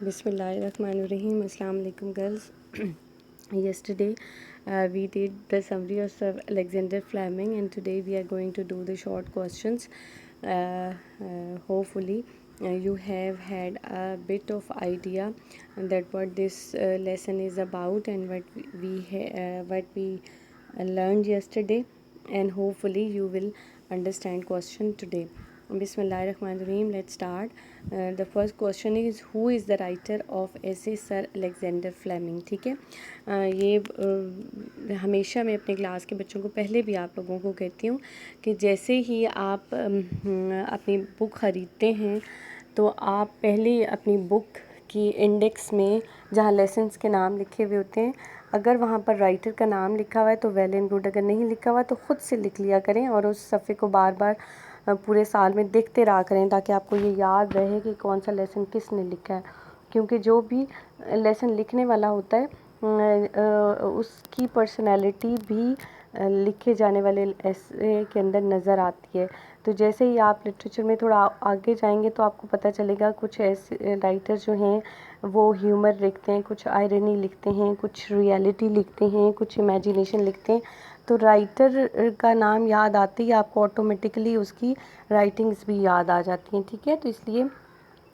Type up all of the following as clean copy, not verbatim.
Bismillahirrahmanirrahim. Assalamu alaikum, girls. Yesterday we did the summary of Sir Alexander Fleming, and today we are going to do the short questions. Hopefully you have had a bit of idea that what this lesson is about and what we learned yesterday, and hopefully you will understand question today. Bismillahirrahmanirrahim. Let's start. The first question is, who is the writer of essay Sir Alexander Fleming? ठीक है, ये हमेशा मैं अपने class के बच्चों को पहले भी आप लोगों को कहती हूँ कि जैसे ही आप अपनी बुक ख़रीदते हैं तो आप पहले अपनी बुक की इंडेक्स में जहाँ लेसन्स के नाम लिखे हुए होते हैं, अगर वहाँ पर राइटर का नाम लिखा हुआ है तो वेल एंड गुड, अगर नहीं लिखा हुआ तो ख़ुद से लिख लिया करें और उस सफ़े को बार बार पूरे साल में देखते रहा करें ताकि आपको ये याद रहे कि कौन सा लेसन किसने लिखा है। क्योंकि जो भी लेसन लिखने वाला होता है उसकी पर्सनैलिटी भी लिखे जाने वाले ऐसे के अंदर नज़र आती है। तो जैसे ही आप लिटरेचर में थोड़ा आगे जाएंगे तो आपको पता चलेगा कुछ ऐसे राइटर जो हैं वो ह्यूमर लिखते हैं, कुछ आयरनी लिखते हैं, कुछ रियलिटी लिखते हैं, कुछ इमेजिनेशन लिखते हैं। तो राइटर का नाम याद आते ही आपको ऑटोमेटिकली उसकी राइटिंग्स भी याद आ जाती हैं। ठीक है, तो इसलिए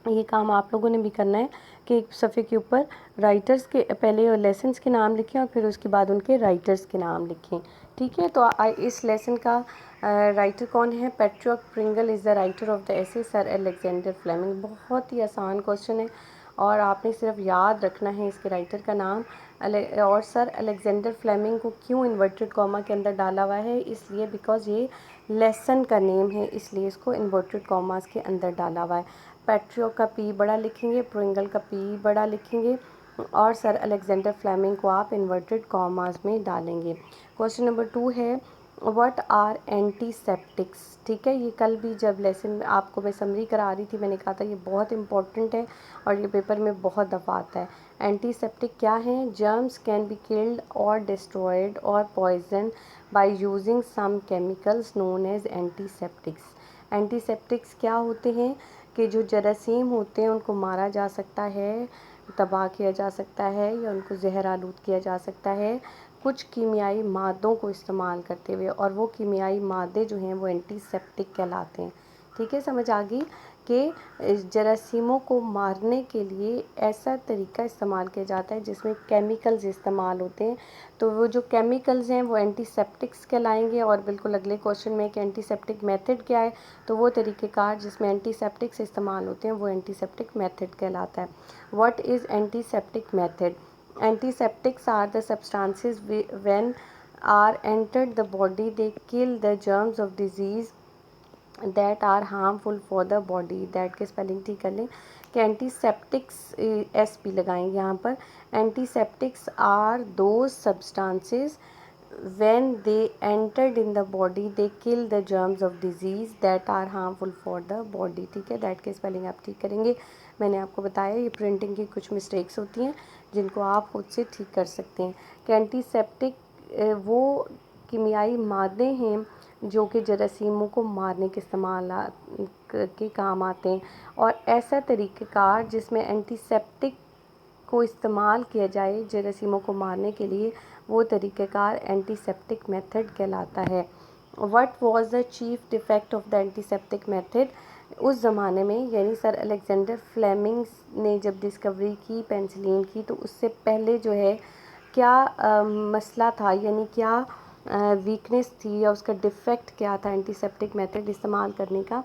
ये काम आप लोगों ने भी करना है कि एक सफ़े के ऊपर राइटर्स के पहले लेसन्स के नाम लिखें और फिर उसके बाद उनके राइटर्स के नाम लिखें। ठीक है, तो इस लेसन का राइटर कौन है? Patrick Pringle is the writer of the essay sir Alexander Fleming. बहुत ही आसान क्वेश्चन है और आपने सिर्फ याद रखना है इसके राइटर का नाम। और सर अलेक्जेंडर फ्लेमिंग को क्यों इन्वर्टेड कॉमा के अंदर डाला हुआ है? इसलिए बिकॉज ये लेसन का नेम है, इसलिए इसको इन्वर्टेड कॉमास के अंदर डाला हुआ है। पेट्रियक का पी बड़ा लिखेंगे, प्रिंगल का पी बड़ा लिखेंगे और सर अलेक्जेंडर फ्लेमिंग को आप इन्वर्टेड कॉमास में डालेंगे। क्वेश्चन नंबर 2 है, व्हाट आर एंटीसेप्टिक्स? ठीक है, ये कल भी जब लेसन में आपको मैं समरी करा रही थी मैंने कहा था ये बहुत इंपॉर्टेंट है और ये पेपर में बहुत दफ़ा आता है। एंटीसेप्टिक क्या है? जर्म्स कैन बी किल्ड और डिस्ट्रॉयड और poison by using some chemicals known as antiseptics. Antiseptics क्या होते हैं कि जो जरासीम होते हैं उनको मारा जा सकता है, तबाह किया जा सकता है या उनको जहर आलूद किया जा सकता है कुछ कीमियाई मादों को इस्तेमाल करते हुए, और वो कीमियाई मादे जो हैं वो एंटीसेप्टिक कहलाते हैं। ठीक है, समझ आ गई कि जरासीमों को मारने के लिए ऐसा तरीका इस्तेमाल किया जाता है जिसमें केमिकल्स इस्तेमाल होते हैं। तो वो जो केमिकल्स हैं वो एंटीसेप्टिक्स कहलाएंगे। और बिल्कुल अगले क्वेश्चन में कि एंटीसेप्टिक मेथड क्या है, तो वो तरीक़ेकार जिसमें एंटीसेप्टिक्स इस्तेमाल होते हैं वो एंटीसेप्टिक मेथड कहलाता है। What is antiseptic method? Antiseptics are the substances when are entered the body, they kill the germs of disease that are harmful for the body। that के स्पेलिंग ठीक कर लें कि एंटीसेप्टिक्स एस पी लगाएंगे यहाँ पर। Antiseptics are those substances when they entered in the body they kill the germs of disease that are harmful for the body। ठीक है, दैट के स्पेलिंग आप ठीक करेंगे। मैंने आपको बताया ये प्रिंटिंग की कुछ मिस्टेक्स होती हैं जिनको आप खुद से ठीक कर सकते हैं कि एंटीसेप्टिक वो कीमियाई मादे हैं जो कि जरासीमों को मारने के इस्तेमाल के काम आते हैं। और ऐसा तरीक़ेकार जिसमें एंटीसेप्टिक को इस्तेमाल किया जाए जरासीमों को मारने के लिए, वो तरीक़ेकार एंटीसेप्टिक मेथड कहलाता है। What was the chief defect of the antiseptic method? उस ज़माने में यानी सर अलेक्जेंडर फ्लेमिंग ने जब डिस्कवरी की पेंसिलिन की तो उससे पहले जो है क्या मसला था, यानी क्या वीकनेस थी या उसका डिफ़ेक्ट क्या था एंटीसेप्टिक मेथड इस्तेमाल करने का,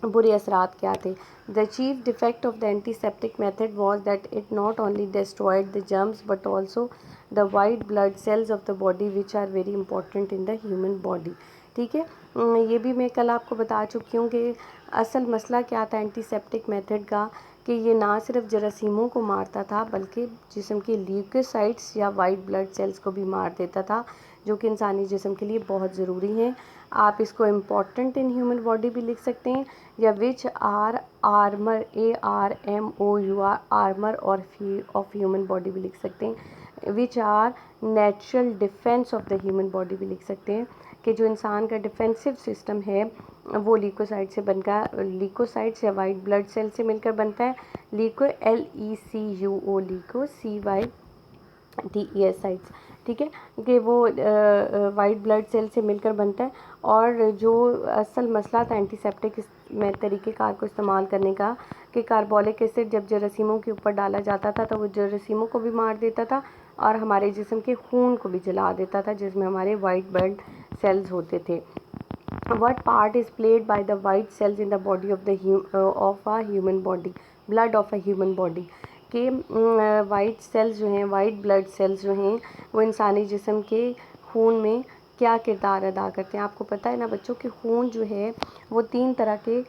बुरे असरात क्या थे? The chief defect of the antiseptic method was that it not only destroyed the germs but also the white blood cells of the body which are very important in the human body. ठीक है, ये भी मैं कल आपको बता चुकी हूँ कि असल मसला क्या था एंटीसेप्टिक मेथड का, कि ये ना सिर्फ जरासीमों को मारता था बल्कि जिस्म के ल्यूकोसाइट्स या वाइट ब्लड सेल्स को भी मार देता था, जो कि इंसानी जिस्म के लिए बहुत ज़रूरी हैं। आप इसको इम्पॉर्टेंट इन ह्यूमन बॉडी भी लिख सकते हैं या which are armour ARMOUR armour और ऑफ ह्यूमन बॉडी भी लिख सकते हैं। Which are natural defence of the human body भी लिख सकते हैं कि जो इंसान का डिफेंसिव सिस्टम है वो ल्यूकोसाइट से बनकर ल्यूकोसाइट्स या वाइट ब्लड सेल से मिलकर बनता है। LECUO ल्यूको CYTES, ठीक है, कि वो वाइट ब्लड सेल से मिलकर बनता है। और जो असल मसला था एंटीसेप्टिक में तरीक़ेकार को इस्तेमाल करने का कि कार्बोलिक एसिड जब जरासीमों के ऊपर डाला जाता था तो वो जरासीमों को भी मार देता था और हमारे जिस्म के खून को भी जला देता था जिसमें हमारे वाइट ब्लड सेल्स होते थे। What part is played by the white cells in the body of a human body, blood of a human body? कि वाइट सेल्स जो हैं, वाइट ब्लड सेल्स जो हैं, वो इंसानी जिस्म के खून में क्या किरदार अदा करते हैं। आपको पता है ना बच्चों कि खून जो है वो 3 तरह के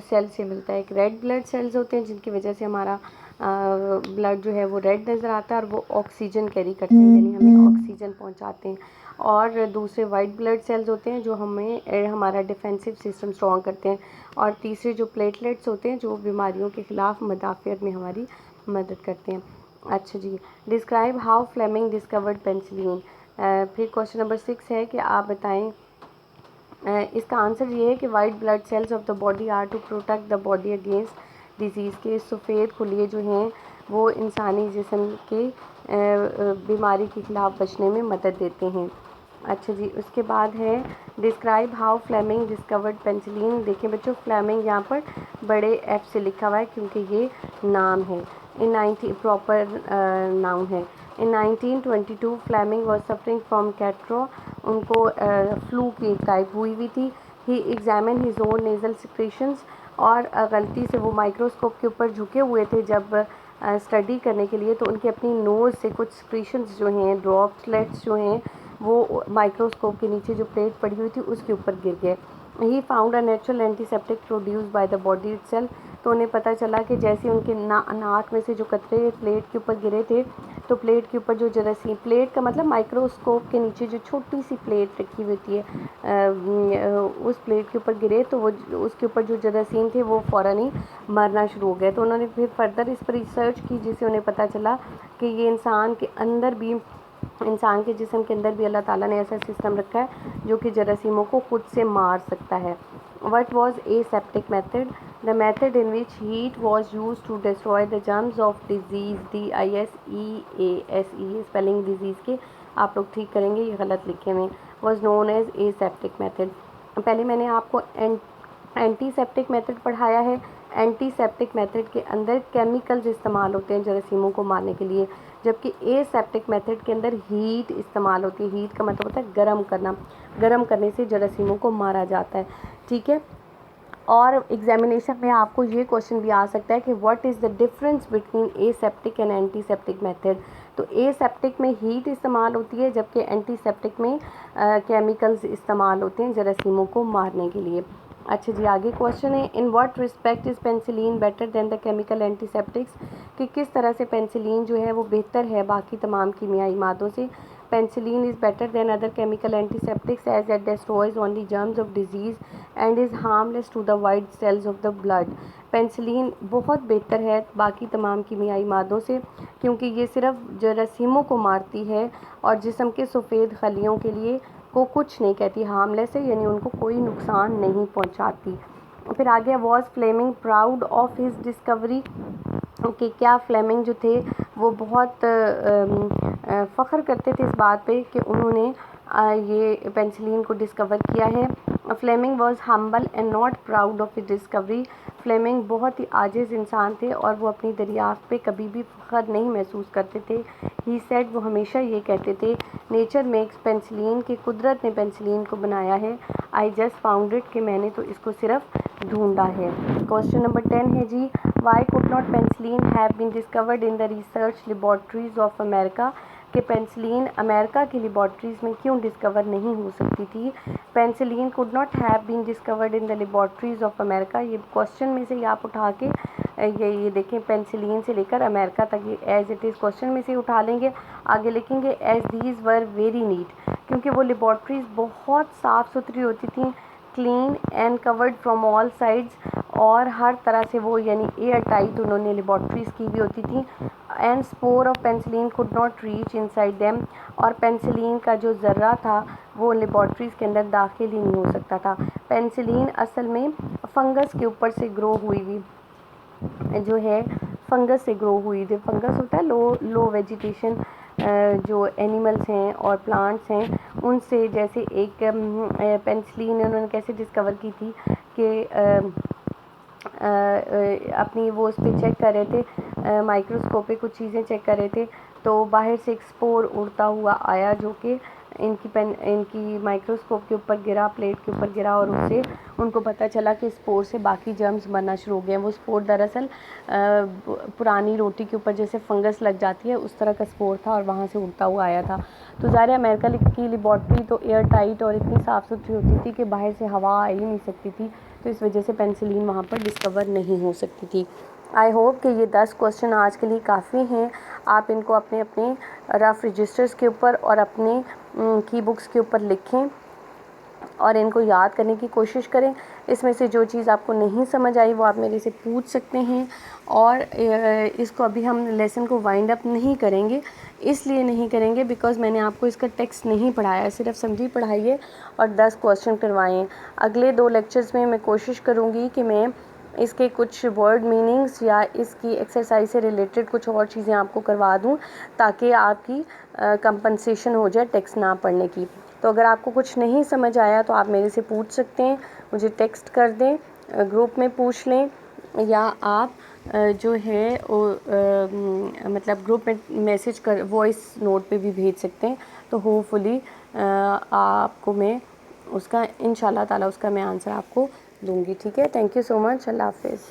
सेल से मिलता है। एक रेड ब्लड सेल्स होते हैं जिनकी वजह से हमारा ब्लड जो है वो रेड नज़र आता है और वो ऑक्सीजन कैरी करते हैं, यानी हमें ऑक्सीजन पहुंचाते हैं। और दूसरे वाइट ब्लड सेल्स होते हैं जो हमें हमारा डिफेंसिव सिस्टम स्ट्रॉन्ग करते हैं। और तीसरे जो प्लेटलेट्स होते हैं जो बीमारियों के ख़िलाफ़ मदाफ़ियत में हमारी मदद करते हैं। अच्छा जी, describe how Fleming discovered penicillin. फिर क्वेश्चन नंबर 6 है कि आप बताएं, इसका आंसर ये है कि white blood cells of the body are to protect the body against disease. के सफ़ेद खुलिये जो हैं वो इंसानी जिस्म के बीमारी के ख़िलाफ़ बचने में मदद देते हैं। अच्छा जी, उसके बाद है describe how Fleming discovered penicillin. देखिए बच्चों, फ्लेमिंग यहाँ पर बड़े F से लिखा हुआ है क्योंकि ये नाम है, प्रॉपर नाउन है। इन 1922 फ्लेमिंग वॉज सफरिंग फ्रॉम कैट्रो, उनको फ्लू की टाइप हुई थी। He examine his own nasal secretions, और गलती से वो माइक्रोस्कोप के ऊपर झुके हुए थे जब स्टडी करने के लिए, तो उनकी अपनी नोज़ से कुछ सिक्रेशंस जो हैं, ड्रॉपलेट्स जो हैं, वो माइक्रोस्कोप के नीचे जो प्लेट पड़ी हुई थी उसके ऊपर गिर गए। He found a natural antiseptic produce by the body itself, तो उन्हें पता चला कि जैसे उनके नाक में से जो कतरे प्लेट के ऊपर गिरे थे, तो प्लेट के ऊपर जो जरासीम, प्लेट का मतलब माइक्रोस्कोप के नीचे जो छोटी सी प्लेट रखी हुई होती है, उस प्लेट के ऊपर गिरे तो वो उसके ऊपर जो जरासीम थे वो फ़ौरन ही मरना शुरू हो गए। तो उन्होंने फिर फर्दर इस पर रिसर्च की जिससे उन्हें पता चला कि ये इंसान के जिस्म के अंदर भी अल्लाह ताला ने ऐसा सिस्टम रखा है जो कि जरासीमों को खुद से मार सकता है। What was aseptic method? The method in which heat was used to destroy the germs of disease, DISEASE, spelling disease के आप लोग ठीक करेंगे, ये गलत लिखे हुए, was known as aseptic method। पहले मैंने आपको एंटीसेप्टिक मेथड पढ़ाया है। एंटीसेप्टिक मेथड के अंदर केमिकल्स इस्तेमाल होते हैं जरासीमों को मारने के लिए, जबकि एसेप्टिक मेथड के अंदर हीट इस्तेमाल होती है। हीट का मतलब होता है गर्म करना, गर्म करने से जरासीमों को मारा जाता है, ठीक है। और एग्जामिनेशन में आपको ये क्वेश्चन भी आ सकता है कि what is the difference between aseptic and antiseptic method. तो एसेप्टिक में हीट इस्तेमाल होती है जबकि एंटीसेप्टिक में केमिकल्स इस्तेमाल होते हैं जरासीमों को मारने के लिए। अच्छा जी, आगे क्वेश्चन है, in what respect is penicillin better than the chemical antiseptics, कि किस तरह से पेंसिलिन जो है वो बेहतर है बाकी तमाम कीमियाई मादों से। Penicillin is better than other chemical antiseptics as it destroys only germs of disease and is harmless to the white cells of the blood. Penicillin बहुत बेहतर है बाकी तमाम कीमियाई मादों से क्योंकि ये सिर्फ जरासीमों को मारती है और जिस्म के सफ़ेद खलियों के लिए को कुछ नहीं कहती, हार्मलेस है यानी उनको कोई नुकसान नहीं पहुंचाती। फिर आगे, was Fleming proud of his discovery, कि क्या फ्लेमिंग जो थे वो बहुत फ़ख्र करते थे इस बात पे कि उन्होंने ये पेंसिलिन को डिस्कवर किया है। Fleming was humble and not proud of his discovery, Fleming बहुत ही आजिज़ इंसान थे और वो अपनी दरियाफ्त पे कभी भी फ़ख्र नहीं महसूस करते थे। ही सेड, वो हमेशा ये कहते थे, नेचर मेक्स पेंसिलिन, कि कुदरत ने पेंसिलिन को बनाया है। आई जस्ट फाउंड इट, कि मैंने तो इसको सिर्फ ढूंढा है। क्वेश्चन नंबर 10 है जी, why could not penicillin have been discovered in the research laboratories of America, कि पेंसिलिन अमेरिका की लेबॉर्ट्रीज़ में क्यों डिस्कवर नहीं हो सकती थी। Penicillin could not have been discovered in the laboratories of America, ये क्वेश्चन में से ही आप उठा के ये देखें, पेंसिलिन से लेकर अमेरिका तक ये एज इट इज़ क्वेश्चन में से उठा लेंगे। आगे लिखेंगे as these were very neat, क्योंकि वो लेबॉर्ट्रीज़ बहुत साफ़ सुथरी होती थी, clean and covered from all sides, और हर तरह से वो यानी एयर टाइट उन्होंने लेबॉर्ट्रीज़ की हुई होती थी। And spore of penicillin could not reach inside them, और पेंसिलिन का जो ज़र्रा था वो लेबॉर्ट्रीज़ के अंदर दाखिल ही नहीं हो सकता था। पेंसिलिन असल में फंगस के ऊपर से ग्रो हुई जो है, फंगस से ग्रो हुई थी। फंगस होता है लो वेजिटेशन, जो एनिमल्स हैं और प्लांट्स हैं उनसे। जैसे एक पेंसिलिन उन्होंने कैसे डिस्कवर की थी कि अपनी वो उस पर चेक कर रहे थे, माइक्रोस्कोप पे कुछ चीज़ें चेक कर रहे थे, तो बाहर से एक स्पोर उड़ता हुआ आया जो कि इनकी माइक्रोस्कोप के ऊपर गिरा, प्लेट के ऊपर गिरा, और उससे उनको पता चला कि स्पोर से बाकी जर्म्स बनना शुरू हो गए हैं। वो स्पोर दरअसल पुरानी रोटी के ऊपर जैसे फंगस लग जाती है उस तरह का स्पोर था, और वहाँ से उड़ता हुआ आया था। तो ज़ाहिर है अमेरिका की लेबॉर्ट्री तो एयर टाइट और इतनी साफ़ सुथरी होती थी कि बाहर से हवा आ ही नहीं सकती थी, तो इस वजह से पेंसिलिन वहाँ पर डिस्कवर नहीं हो सकती थी। आई होप कि ये 10 क्वेश्चन आज के लिए काफ़ी हैं। आप इनको अपने अपने रफ़ रजिस्टर्स के ऊपर और अपने की बुक्स के ऊपर लिखें और इनको याद करने की कोशिश करें। इसमें से जो चीज़ आपको नहीं समझ आई वो आप मेरे से पूछ सकते हैं। और इसको अभी हम लेसन को वाइंड अप नहीं करेंगे, इसलिए नहीं करेंगे बिकॉज़ मैंने आपको इसका टेक्स्ट नहीं पढ़ाया, सिर्फ समझी पढ़ाई है और 10 क्वेश्चन करवाए हैं। अगले 2 लेक्चर्स में मैं कोशिश करूँगी कि मैं इसके कुछ वर्ड मीनिंग्स या इसकी एक्सरसाइज से रिलेटेड कुछ और चीज़ें आपको करवा दूं, ताकि आपकी कंपनसेशन हो जाए टेक्स्ट ना पढ़ने की। तो अगर आपको कुछ नहीं समझ आया तो आप मेरे से पूछ सकते हैं, मुझे टेक्स्ट कर दें, ग्रुप में पूछ लें, या आप जो है मतलब ग्रुप में मैसेज कर वॉइस नोट पे भी भेज सकते हैं। तो होपफुली आपको मैं उसका इंशाल्लाह ताला उसका मैं आंसर आपको दूंगी। ठीक है, थैंक यू सो मच, अल्लाह हाफिज़।